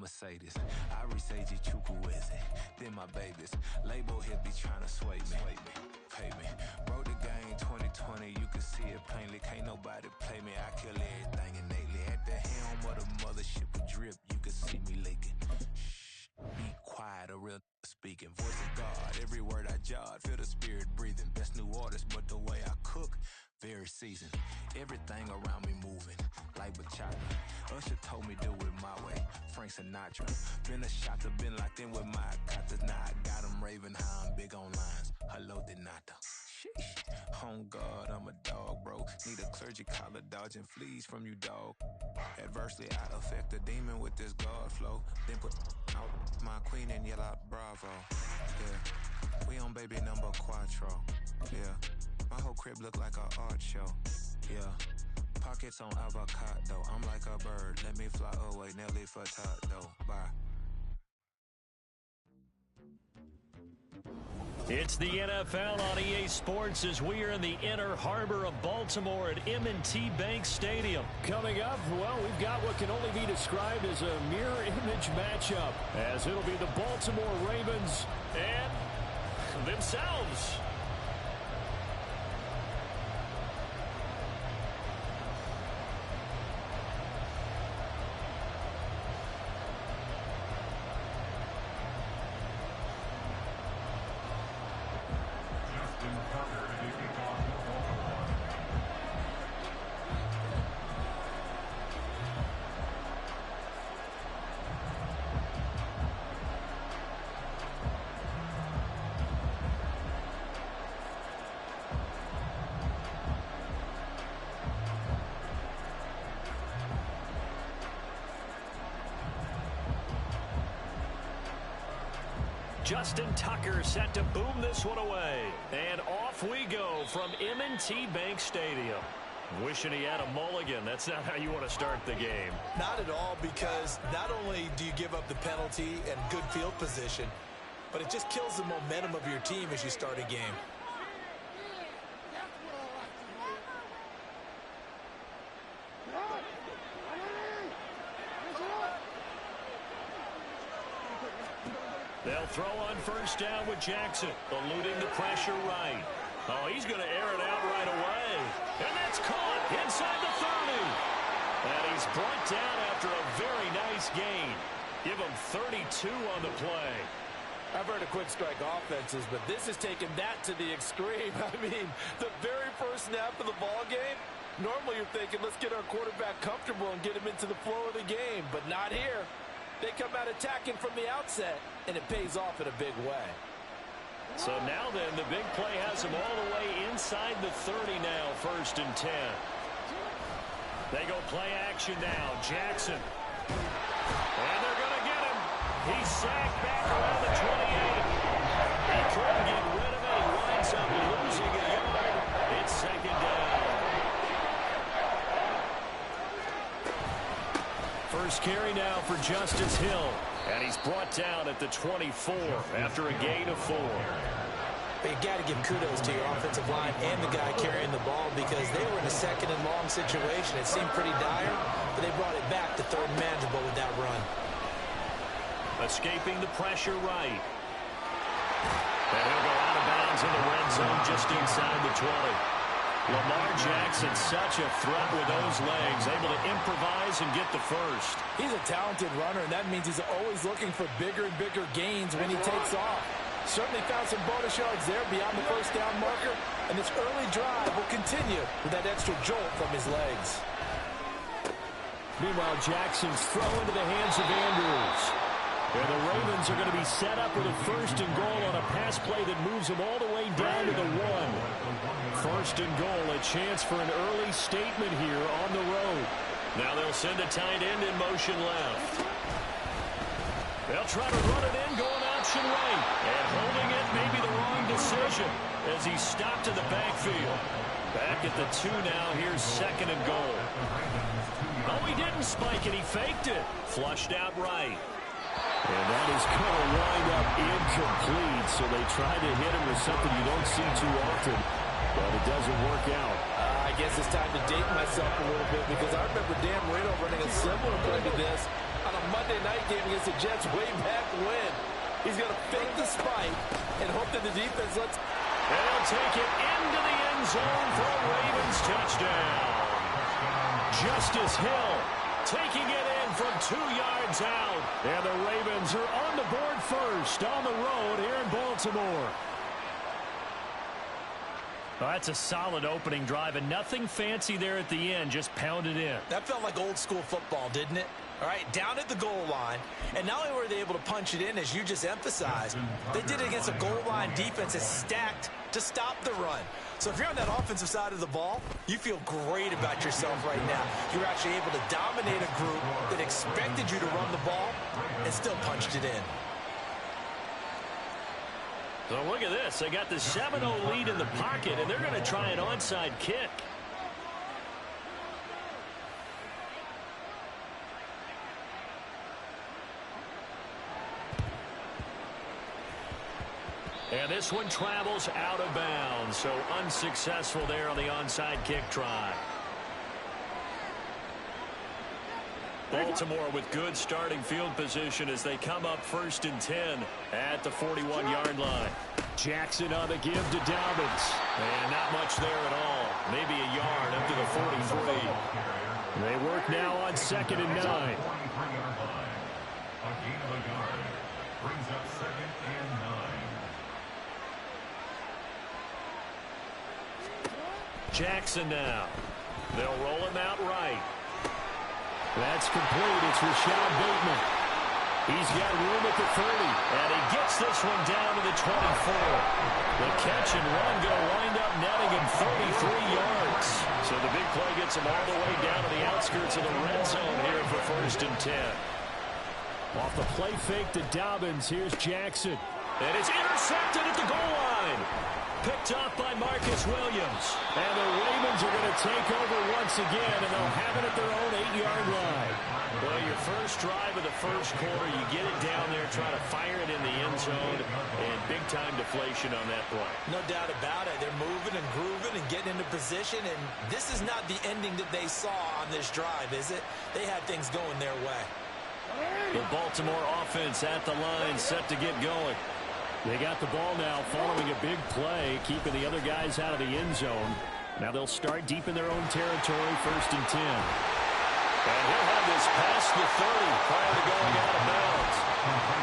Mercedes. I resage it, chukwueze. Then my babies. Label here be trying to sway me. Pay me. Broke the game 2020, you can see it plainly. Can't nobody play me. I kill everything innately. At the helm of the mothership with drip, you can see me leaking. Shh, be quiet, a real speaking. Voice of God, every word I jot. Feel the spirit breathing. Best new artist, but the way I cook, very seasoned. Everything around me moving, like bachata. Usher told me do it my way, Frank Sinatra. Been a shotter, been locked in with my katas. Now I got them raving how I'm big on lines. Hello, Denata. Sheesh. On God, I'm a dog, bro. Need a clergy collar, dodging fleas from you, dog. Adversely, I affect the demon with this God flow. Then put out my queen in yellow bravo. Yeah, we on baby number quattro. Yeah, my whole crib look like an art show. Yeah, pockets on avocado. I'm like a bird. Let me fly away, Nelly Furtado. Bye. It's the NFL on EA Sports as we are in the inner harbor of Baltimore at M&T Bank Stadium. Coming up, well, we've got what can only be described as a mirror image matchup, as it'll be the Baltimore Ravens and themselves. Justin Tucker set to boom this one away. And off we go from M&T Bank Stadium. Wishing he had a mulligan. That's not how you want to start the game. Not at all, because not only do you give up the penalty and good field position, but it just kills the momentum of your team as you start a game. They'll throw on first down with Jackson, eluding the pressure right. Oh, he's going to air it out right away. And that's caught inside the 30. And he's brought down after a very nice gain. Give him 32 on the play. I've heard of quick strike offenses, but this has taken that to the extreme. I mean, the very first snap of the ball game, normally you're thinking, let's get our quarterback comfortable and get him into the flow of the game, but not here. They come out attacking from the outset, and it pays off in a big way. So now then, the big play has him all the way inside the 30 now, 1st and 10. They go play action now. Jackson. And they're going to get him. He's sacked back around the 28. He couldn't get rid of it. He winds up losing a yard. It's 2nd down. First carry now for Justice Hill. And he's brought down at the 24 after a gain of 4. But you got to give kudos to your offensive line and the guy carrying the ball, because they were in a 2nd and long situation. It seemed pretty dire, but they brought it back to 3rd and manageable with that run. Escaping the pressure right. And he'll go out of bounds in the red zone just inside the 20. Lamar Jackson, such a threat with those legs, able to improvise and get the first. He's a talented runner, and that means he's always looking for bigger and bigger gains when he takes off. Certainly found some bonus yards there beyond the first down marker, and this early drive will continue with that extra jolt from his legs. Meanwhile, Jackson's throw into the hands of Andrews. And the Ravens are going to be set up with a 1st and goal on a pass play that moves them all the way down to the 1. 1st and goal, a chance for an early statement here on the road. Now they'll send a tight end in motion left. They'll try to run it in, going option right. And holding it may be the wrong decision as he stopped in the backfield. Back at the 2 now, here's 2nd and goal. Oh, he didn't spike it, he faked it. Flushed out right. And that is going to wind up incomplete, so they try to hit him with something you don't see too often, but it doesn't work out. I guess it's time to date myself a little bit, because I remember Dan Marino running a similar play to this on a that Monday night game against the Jets way back when. He's going to fake the spike and hope that the defense lets... And he'll take it into the end zone for a Ravens touchdown. Justice Hill taking it in from 2 yards out. And the Ravens are on the board first on the road here in Baltimore. Well, that's a solid opening drive, and nothing fancy there at the end. Just pounded in. That felt like old school football, didn't it? All right, down at the goal line. And not only were they able to punch it in, as you just emphasized, they did it against a goal line defense that's stacked to stop the run. So if you're on that offensive side of the ball, you feel great about yourself right now. You're actually able to dominate a group that expected you to run the ball and still punched it in. So look at this. They got the 7-0 lead in the pocket, and they're going to try an onside kick. And this one travels out of bounds, so unsuccessful there on the onside kick try. Baltimore with good starting field position as they come up 1st and 10 at the 41-yard line. Jackson on the give to Dobbins. And not much there at all. Maybe a yard up to the 43. They work now on 2nd and 9. Jackson now. They'll roll him out right. That's complete. It's Rashad Bateman. He's got room at the 30. And he gets this one down to the 24. The catch and run going to wind up netting him 33 yards. So the big play gets him all the way down to the outskirts of the red zone here for 1st and 10. Off the play fake to Dobbins. Here's Jackson. And it's intercepted at the goal line. Picked off by Marcus Williams. And the Ravens are going to take over once again, and they'll have it at their own 8-yard line. Well, your first drive of the first quarter, you get it down there, try to fire it in the end zone, and big-time deflation on that play. No doubt about it. They're moving and grooving and getting into position, and this is not the ending that they saw on this drive, is it? They had things going their way. The Baltimore offense at the line, set to get going. They got the ball now following a big play, keeping the other guys out of the end zone. Now they'll start deep in their own territory, 1st and 10. And he'll have this past the 30 prior to going out of bounds.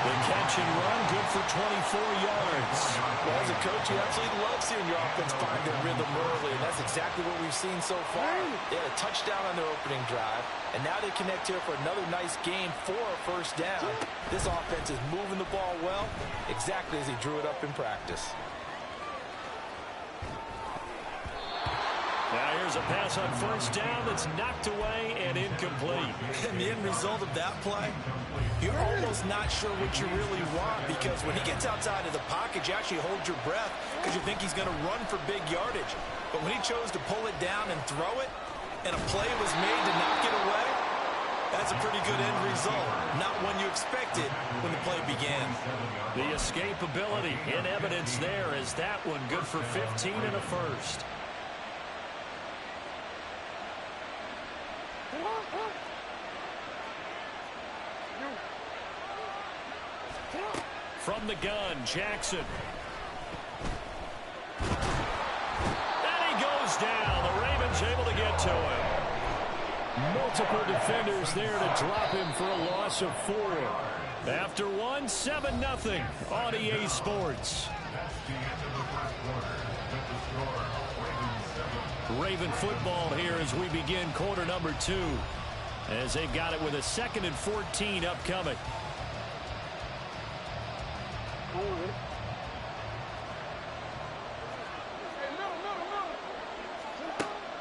The catch and run, good for 24 yards. Well, as a coach, you absolutely love seeing your offense find their rhythm early, and that's exactly what we've seen so far. They had a touchdown on their opening drive, and now they connect here for another nice game for a 1st down. This offense is moving the ball well, exactly as he drew it up in practice. Now here's a pass on 1st down that's knocked away and incomplete. And the end result of that play, you're almost not sure what you really want, because when he gets outside of the pocket, you actually hold your breath because you think he's going to run for big yardage. But when he chose to pull it down and throw it, and a play was made to knock it away, that's a pretty good end result. Not one you expected when the play began. The escapability in evidence there is that one good for 15 and a 1st. From the gun, Jackson. And he goes down. The Ravens able to get to him. Multiple defenders there to drop him for a loss of 4. After one, 7-0 on EA Sports. Raven football here as we begin quarter number 2. As they've got it with a 2nd and 14 upcoming.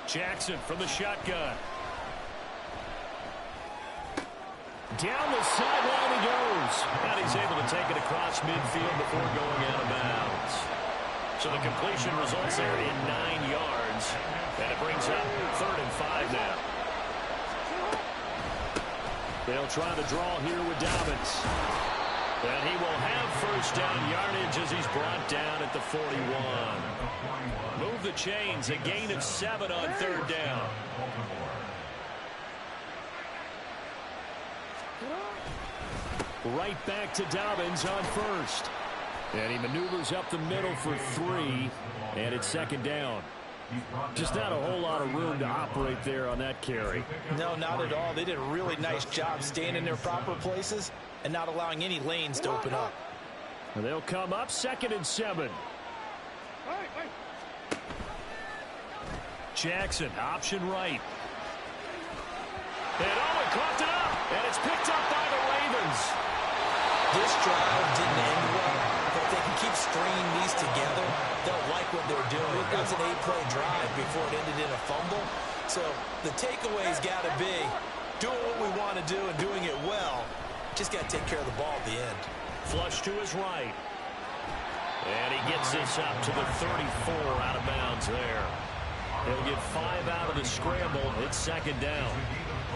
Jackson from the shotgun. Down the sideline he goes. And he's able to take it across midfield before going out of bounds. So the completion results there in 9 yards. And it brings up 3rd and 5 now. They'll try the draw here with Dobbins. And he will have 1st down yardage as he's brought down at the 41. Move the chains, a gain of 7 on 3rd down. Right back to Dobbins on first. And he maneuvers up the middle for 3, and it's second down. Just not a whole lot of room to operate there on that carry. No, not at all. They did a really nice job staying in their proper places and not allowing any lanes to open up. And they'll come up 2nd and 7. Jackson, option right. And he coughed it up, and it's picked up by the Ravens. This drive didn't end well, but if they can keep stringing these together, they'll like what they're doing. That's an 8-play drive before it ended in a fumble. So the takeaway's got to be doing what we want to do and doing it well. Just got to take care of the ball at the end. Flush to his right. And he gets this up to the 34 out of bounds there. He'll get 5 out of the scramble. It's second down.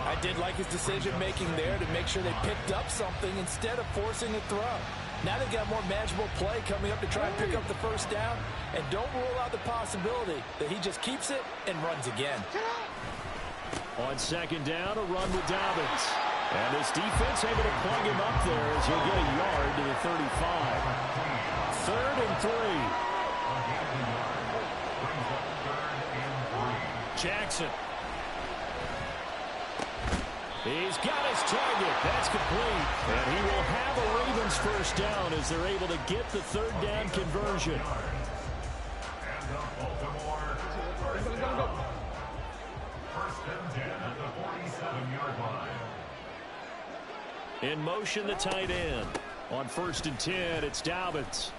I did like his decision-making there to make sure they picked up something instead of forcing a throw. Now they've got more manageable play coming up to try and pick up the first down. And don't rule out the possibility that he just keeps it and runs again. On second down, a run with Dobbins. And this defense able to plug him up there as he'll get a yard to the 35. 3rd and 3. Jackson. He's got his target. That's complete. And he will have a Ravens first down as they're able to get the 3rd down conversion. In motion, the tight end. On 1st and 10, it's Dobbins.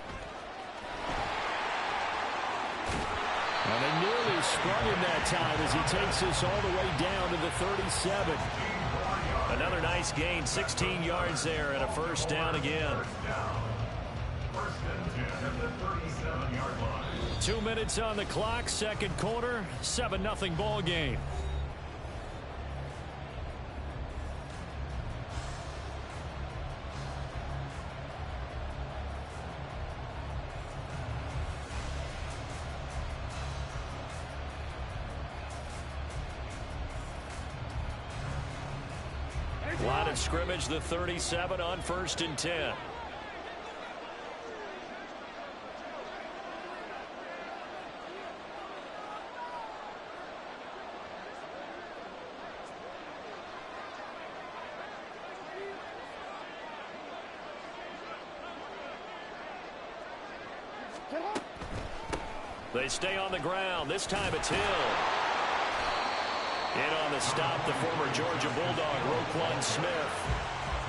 And they nearly sprung him that time as he takes this all the way down to the 37. Another nice gain, 16 yards there, and a first down again. 2 minutes on the clock, second quarter, 7-0 ball game. Line of scrimmage, the 37 on 1st and 10. They stay on the ground. This time it's Hill. In on the stop, the former Georgia Bulldog, Roquan Smith.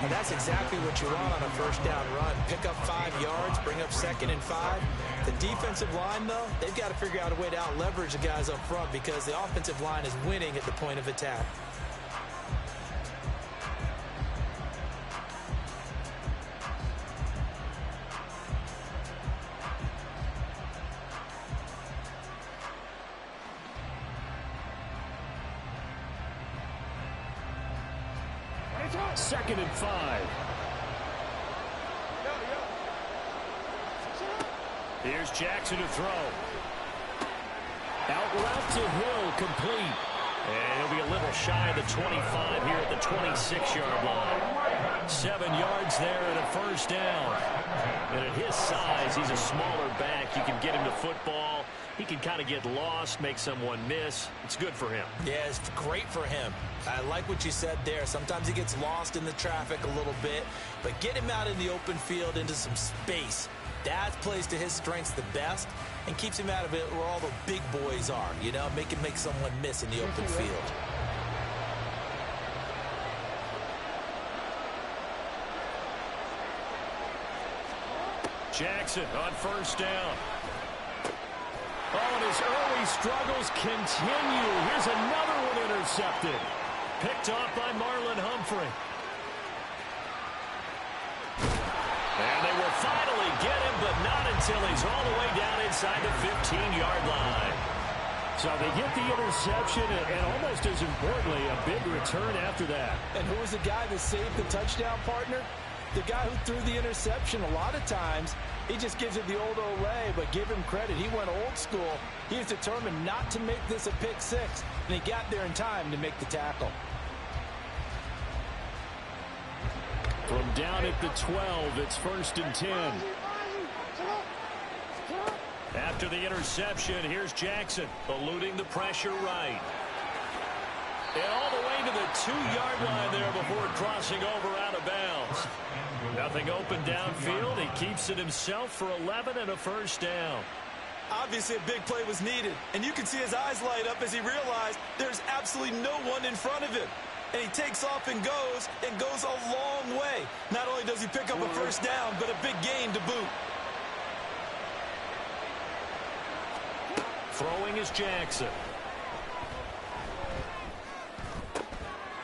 And that's exactly what you want on a first down run. Pick up 5 yards, bring up 2nd and 5. The defensive line, though, they've got to figure out a way to out-leverage the guys up front because the offensive line is winning at the point of attack. Second and 5. Here's Jackson to throw. Out route to Hill, complete. And he'll be a little shy of the 25 here at the 26-yard line. 7 yards there and a first down. And at his size, he's a smaller back. You can get him to football. He can kind of get lost, make someone miss. It's good for him. Yeah, it's great for him. I like what you said there. Sometimes he gets lost in the traffic a little bit, but get him out in the open field into some space. That plays to his strengths the best and keeps him out of it where all the big boys are, you know, make someone miss in the open field. Jackson on first down. Oh, and his early struggles continue. Here's another one intercepted. Picked off by Marlon Humphrey. And they will finally get him, but not until he's all the way down inside the 15-yard line. So they get the interception, and almost as importantly, a big return after that. And who was the guy that saved the touchdown, partner? The guy who threw the interception. A lot of times, he just gives it the old Olay, but give him credit. He went old school. He was determined not to make this a pick six, and he got there in time to make the tackle. From down at the 12, it's 1st and 10. After the interception, here's Jackson, eluding the pressure right. And all the way to the 2-yard line there before crossing over out of bounds. Nothing open downfield. He keeps it himself for 11 and a 1st down. Obviously, a big play was needed, and you can see his eyes light up as he realized there's absolutely no one in front of him. And he takes off and goes a long way. Not only does he pick up a 1st down, but a big gain to boot. Throwing is Jackson.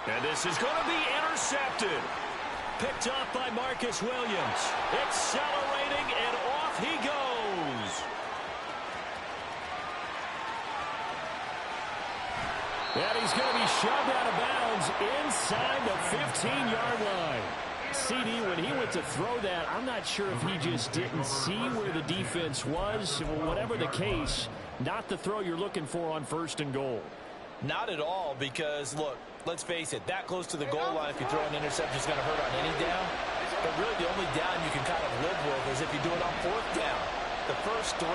And this is going to be intercepted. Picked up by Marcus Williams. Accelerating, and off he goes. And he's going to be shoved out of bounds inside the 15-yard line. CD, when he went to throw that, I'm not sure if he just didn't see where the defense was. Whatever the case, not the throw you're looking for on 1st and goal. Not at all, because, look, let's face it, that close to the goal line, if you throw an interception, is going to hurt on any down. But really, the only down you can kind of live with is if you do it on 4th down. The first 3,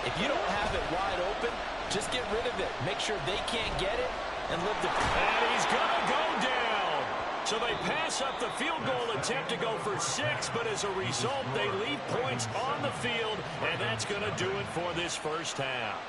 if you don't have it wide open, just get rid of it. Make sure they can't get it and live the... And he's going to go down. So they pass up the field goal attempt to go for 6, but as a result, they leave points on the field, and that's going to do it for this 1st half.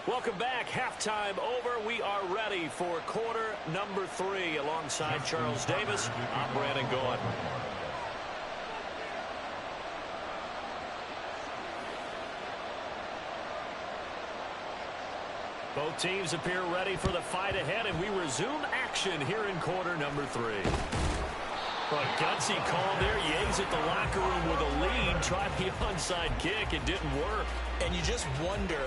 Welcome back. Halftime over. We are ready for quarter number 3. Alongside Charles Davis, I'm Brandon Gaughan. Both teams appear ready for the fight ahead, and we resume action here in quarter number 3. A gutsy call there. Yates at the locker room with a lead. Tried the onside kick. It didn't work. And you just wonder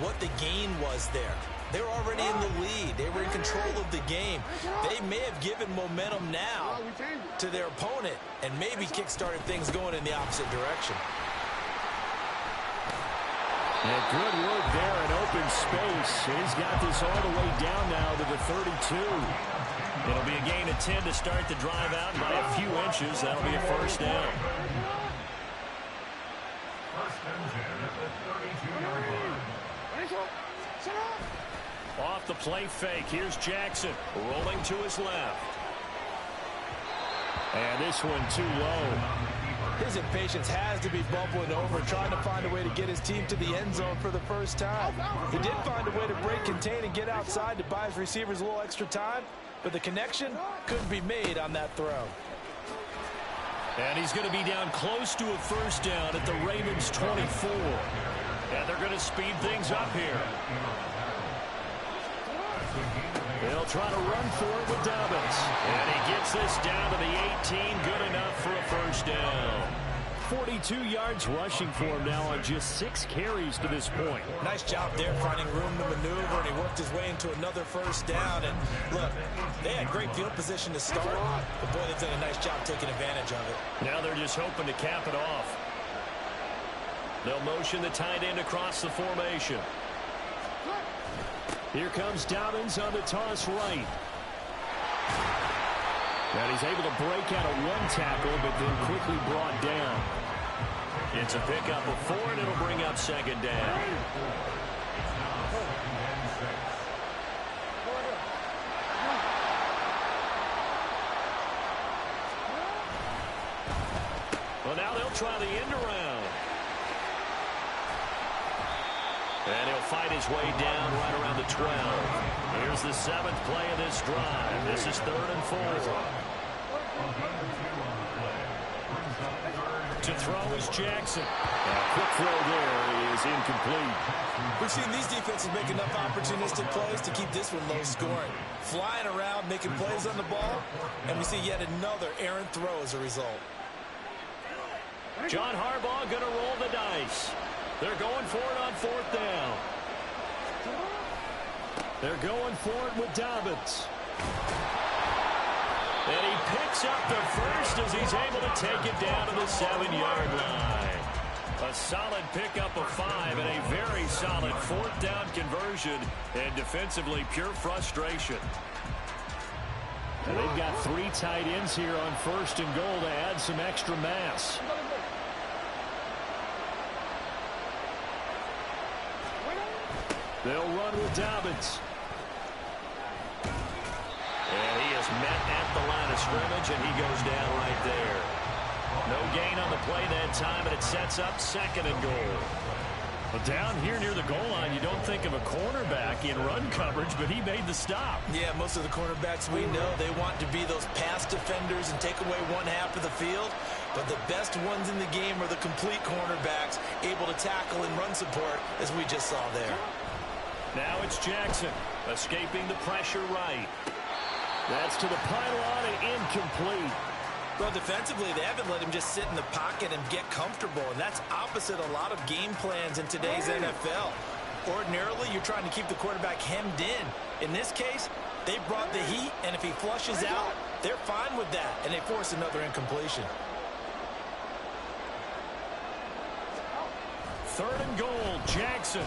what the gain was there. They were already in the lead. They were in control of the game. They may have given momentum now to their opponent and maybe kick-started things going in the opposite direction. And good work there in open space. And he's got this all the way down now to the 32. It'll be a gain of 10 to start the drive out, and by a few inches, that'll be a 1st down. Off the play fake, here's Jackson, rolling to his left. And this one too low. His impatience has to be bubbling over, trying to find a way to get his team to the end zone for the 1st time. He did find a way to break, contain, and get outside to buy his receivers a little extra time, but the connection couldn't be made on that throw. And he's going to be down close to a 1st down at the Ravens' 24. And they're going to speed things up here. They'll try to run for it with Dobbins. And he gets this down to the 18. Good enough for a 1st down. 42 yards rushing for him now on just 6 carries to this point. Nice job there finding room to maneuver, and he worked his way into another 1st down. And look, they had great field position to start, but boy, they've done a nice job taking advantage of it. Now they're just hoping to cap it off. They'll motion the tight end across the formation. Here comes Dobbins on the toss right. And he's able to break out of 1 tackle, but then quickly brought down. It's a pickup of 4, and it'll bring up 2nd down. Well, now they'll try the end around. And he'll fight his way down right around the 12. Here's the 7th play of this drive. This is 3rd and 4. To throw is Jackson. Quick throw there is incomplete. We've seen these defenses make enough opportunistic plays to keep this one low scoring. Flying around, making plays on the ball, and we see yet another errant throw as a result. John Harbaugh going to roll the dice. They're going for it on 4th down. They're going for it with Dobbins. And he picks up the first as he's able to take it down to the 7-yard line. A solid pickup of 5 and a very solid 4th down conversion. And defensively, pure frustration. And they've got 3 tight ends here on 1st and goal to add some extra mass. They'll run with Dobbins. And he is met at the line of scrimmage, and he goes down right there. No gain on the play that time, and it sets up 2nd and goal. But down here near the goal line, you don't think of a cornerback in run coverage, but he made the stop. Yeah, most of the cornerbacks we know, they want to be those pass defenders and take away one half of the field. But the best ones in the game are the complete cornerbacks, able to tackle and run support, as we just saw there. Now it's Jackson, escaping the pressure right. That's to the pylon and incomplete. Well, defensively, they haven't let him just sit in the pocket and get comfortable, and that's opposite a lot of game plans in today's NFL. Ordinarily, you're trying to keep the quarterback hemmed in. In this case, they brought the heat, and if he flushes out, they're fine with that, and they force another incompletion. 3rd and goal, Jackson.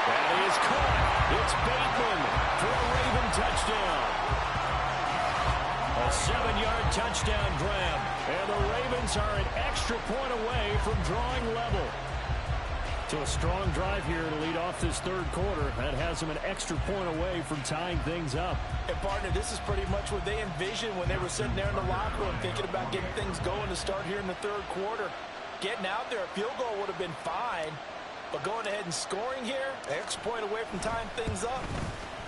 That is caught. It's Bateman for a Raven touchdown. A 7-yard touchdown grab. And the Ravens are an extra point away from drawing level. So a strong drive here to lead off this 3rd quarter. That has them an extra point away from tying things up. And, partner, this is pretty much what they envisioned when they were sitting there in the locker room thinking about getting things going to start here in the 3rd quarter. Getting out there, a field goal would have been fine. But going ahead and scoring here, an extra point away from tying things up,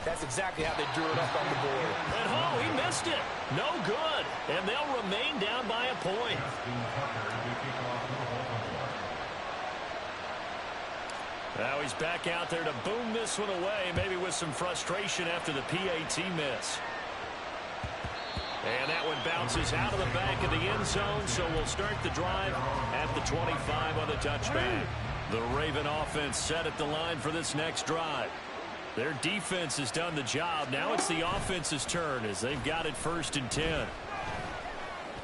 that's exactly how they drew it up on the board. And oh, he missed it. No good. And they'll remain down by a point. Now he's back out there to boom this one away, maybe with some frustration after the PAT miss. And that one bounces out of the back of the end zone, so we'll start the drive at the 25 on the touchback. The Raven offense set at the line for this next drive. Their defense has done the job. Now it's the offense's turn as they've got it 1st and 10.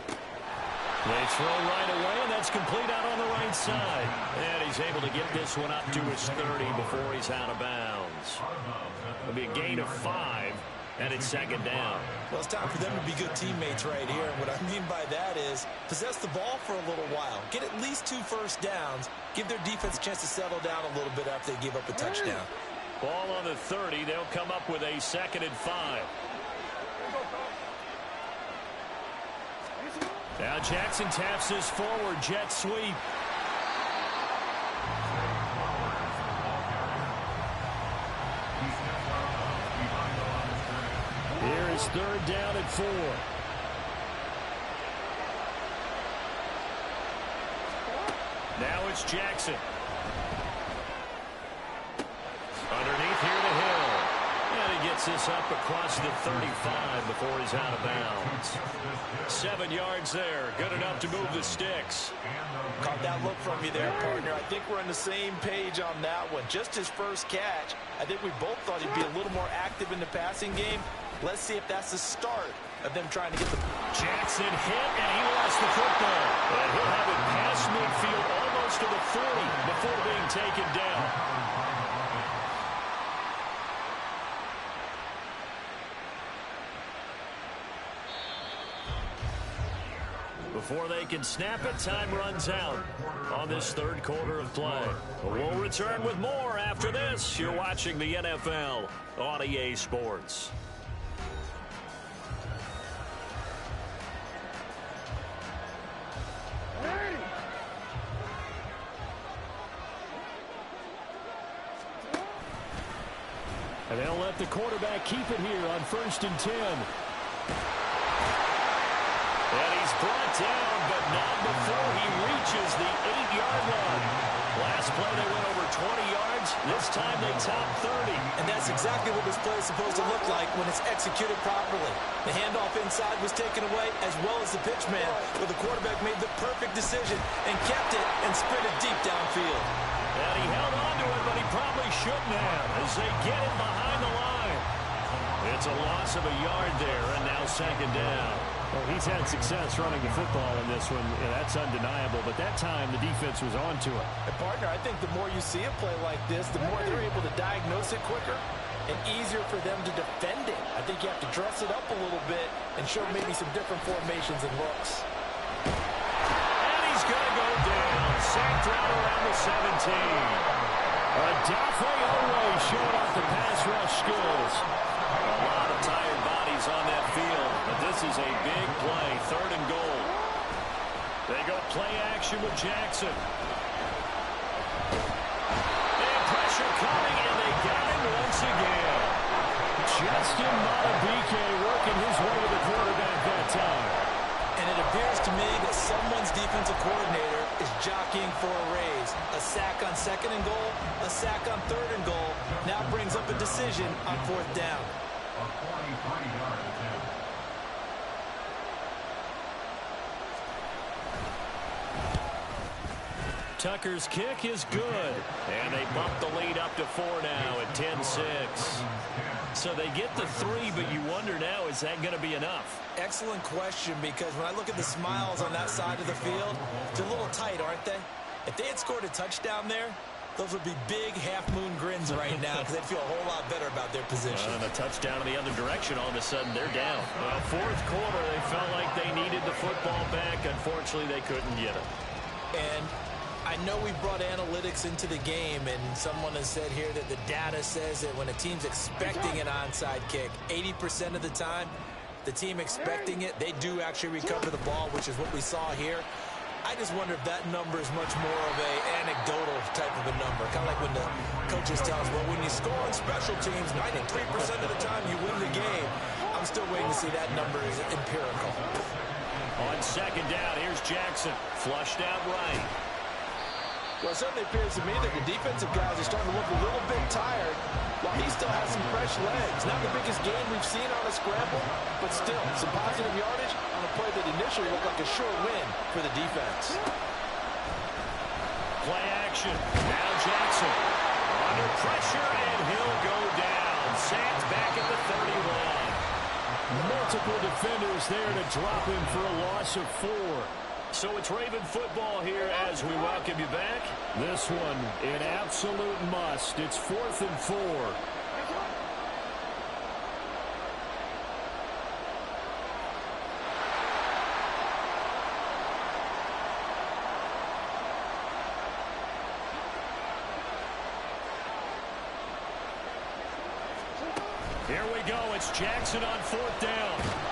They throw right away, and that's complete out on the right side. And he's able to get this one up to his 30 before he's out of bounds. It'll be a gain of 5, and it's 2nd down. Well, it's time for them to be good teammates right here. And what I mean by that is possess the ball for a little while. Get at least 2 first downs. Give their defense a chance to settle down a little bit after they give up a touchdown. Ball on the 30. They'll come up with a 2nd and 5. Now Jackson taps this forward jet sweep. Here is 3rd down and 4. Now it's Jackson. Underneath here to Hill. And he gets this up across the 35 before he's out of bounds. 7 yards there. Good enough to move the sticks. Caught that look from you there, partner. I think we're on the same page on that one. Just his first catch. I think we both thought he'd be a little more active in the passing game. Let's see if that's the start of them trying to get the... Jackson hit, and he lost the football. And he'll have it past midfield almost to the 40 before being taken down. Before they can snap it, time runs out on this 3rd quarter of play. We'll return with more after this. You're watching the NFL on EA Sports. And they'll let the quarterback keep it here on 1st and 10. And he's brought down, but not before he reaches the 8-yard line. Last play they went over 20 yards. This time they top 30. And that's exactly what this play is supposed to look like when it's executed properly. The handoff inside was taken away, as well as the pitch man, but the quarterback made the perfect decision and kept it and sprinted deep downfield. And he held on to it, but he probably shouldn't have as they get him behind the line. It's a loss of a yard there, and now second down. Well, he's had success running the football in this one, and that's undeniable. But that time, the defense was on to it. And partner, I think the more you see a play like this, the more they're able to diagnose it quicker and easier for them to defend it. I think you have to dress it up a little bit and show maybe some different formations and looks. And he's going to go down. Sacked right around the 17. Adafe Owe showing off the pass rush skills. A lot of tired bodies on that field, but this is a big play, 3rd and goal. They go play action with Jackson. And pressure coming, and they got him once again. Justin Madubuike working his way to the quarterback that time. And it appears to me that someone's defensive coordinator is jockeying for a raise. A sack on 2nd and goal, a sack on 3rd and goal. Now brings up a decision on 4th down. Tucker's kick is good. And they bump the lead up to 4 now at 10-6. So they get the 3, but you wonder now, is that going to be enough? Excellent question, because when I look at the smiles on that side of the field, they're a little tight, aren't they? If they had scored a touchdown there, those would be big half-moon grins right now because they'd feel a whole lot better about their position. And a touchdown in the other direction, all of a sudden they're down. Well, 4th quarter, they felt like they needed the football back. Unfortunately, they couldn't get it. And I know we brought analytics into the game, and someone has said here that the data says that when a team's expecting an onside kick, 80% of the time, the team expecting it, they do actually recover the ball, which is what we saw here. I just wonder if that number is much more of a anecdotal type of a number. Kind of like when the coaches tell us, well, when you score on special teams, 93% of the time you win the game. I'm still waiting to see that number is empirical. On 2nd down, here's Jackson. Flushed out right. Well, it certainly appears to me that the defensive guys are starting to look a little bit tired while he still has some fresh legs. Not the biggest game we've seen on a scramble, but still some positive yardage on a play that initially looked like a sure win for the defense. Play action. Now Jackson. Under pressure, and he'll go down. Sacked back at the 31. Multiple defenders there to drop him for a loss of 4. So it's Raven football here as we welcome you back. This one, an absolute must. It's 4th and 4. Here we go. It's Jackson on 4th down.